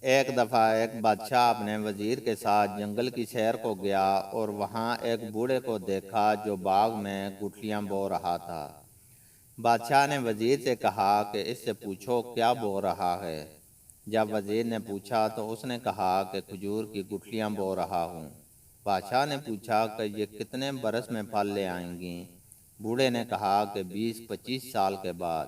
ایک دفعہ ایک بادشاہ اپنے وزیر کے ساتھ جنگل کی سیر کو گیا اور وہاں ایک بوڑھے کو دیکھا جو باغ میں گٹھلیاں بو رہا تھا۔ بادشاہ نے وزیر سے کہا کہ اس سے پوچھو کیا بو رہا ہے۔ جب وزیر نے پوچھا تو اس نے کہا کہ کھجور کی گٹھلیاں بو رہا ہوں۔ بادشاہ نے پوچھا کہ یہ کتنے برس میں پھل لے آئیں گی؟ بوڑھے نے کہا کہ 20-25 سال کے بعد۔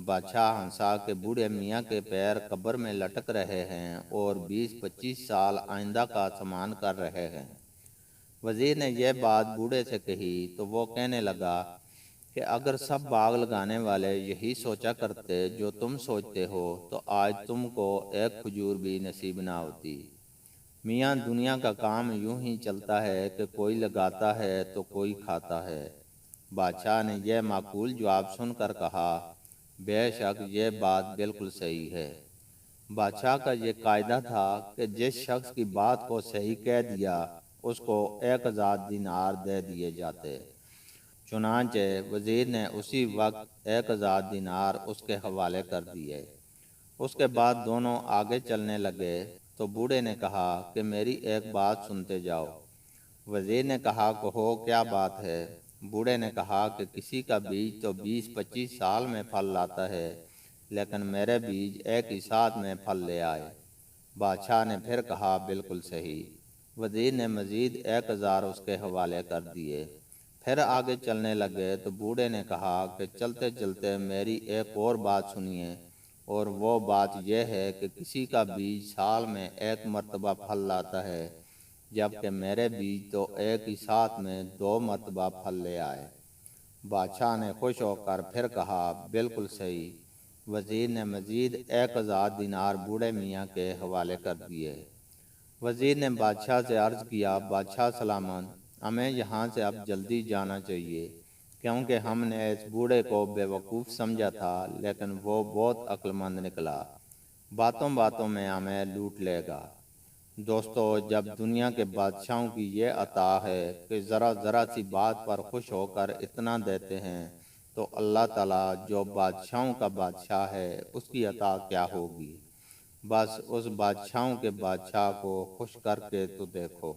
بادشاہ ہنسا کہ بوڑھے میاں کے پیر قبر میں لٹک رہے ہیں اور 20-25 سال آئندہ کا سامان کر رہے ہیں۔ وزیر نے یہ بات بوڑھے سے کہی تو وہ کہنے لگا کہ اگر سب باغ لگانے والے یہی سوچا کرتے جو تم سوچتے ہو تو آج تم کو ایک کھجور بھی نصیب نہ ہوتی۔ میاں دنیا کا کام یوں ہی چلتا ہے کہ کوئی لگاتا ہے تو کوئی کھاتا ہے۔ بادشاہ نے یہ معقول جواب سن کر کہا بے شک یہ بات بالکل صحیح ہے۔ بادشاہ کا یہ قاعدہ تھا کہ جس شخص کی بات کو صحیح کہہ دیا اس کو 1000 دینار دے دیے جاتے۔ چنانچہ وزیر نے اسی وقت 1000 دینار اس کے حوالے کر دیے۔ اس کے بعد دونوں آگے چلنے لگے تو بوڑھے نے کہا کہ میری ایک بات سنتے جاؤ۔ وزیر نے کہا کہو کیا بات ہے؟ بوڑھے نے کہا کہ کسی کا بیج تو 20-25 سال میں پھل لاتا ہے لیکن میرے بیج ایک ہی ساتھ میں پھل لے آئے۔ بادشاہ نے پھر کہا بالکل صحیح۔ وزیر نے مزید 1000 اس کے حوالے کر دیے۔ پھر آگے چلنے لگے تو بوڑھے نے کہا کہ چلتے چلتے میری ایک اور بات سنیے، اور وہ بات یہ ہے کہ کسی کا بیج سال میں ایک مرتبہ پھل لاتا ہے جبکہ میرے بیج تو ایک ہی ساتھ میں 2 مرتبہ پھل لے آئے۔ بادشاہ نے خوش ہو کر پھر کہا بالکل صحیح۔ وزیر نے مزید 1000 دینار بوڑھے میاں کے حوالے کر دیے۔ وزیر نے بادشاہ سے عرض کیا بادشاہ سلامت، ہمیں یہاں سے اب جلدی جانا چاہیے کیونکہ ہم نے اس بوڑھے کو بے وقوف سمجھا تھا لیکن وہ بہت عقل مند نکلا، باتوں باتوں میں ہمیں لوٹ لے گا۔ دوستو، جب دنیا کے بادشاہوں کی یہ عطا ہے کہ ذرا ذرا سی بات پر خوش ہو کر اتنا دیتے ہیں تو اللہ تعالیٰ جو بادشاہوں کا بادشاہ ہے اس کی عطا کیا ہوگی؟ بس اس بادشاہوں کے بادشاہ کو خوش کر کے تو دیکھو۔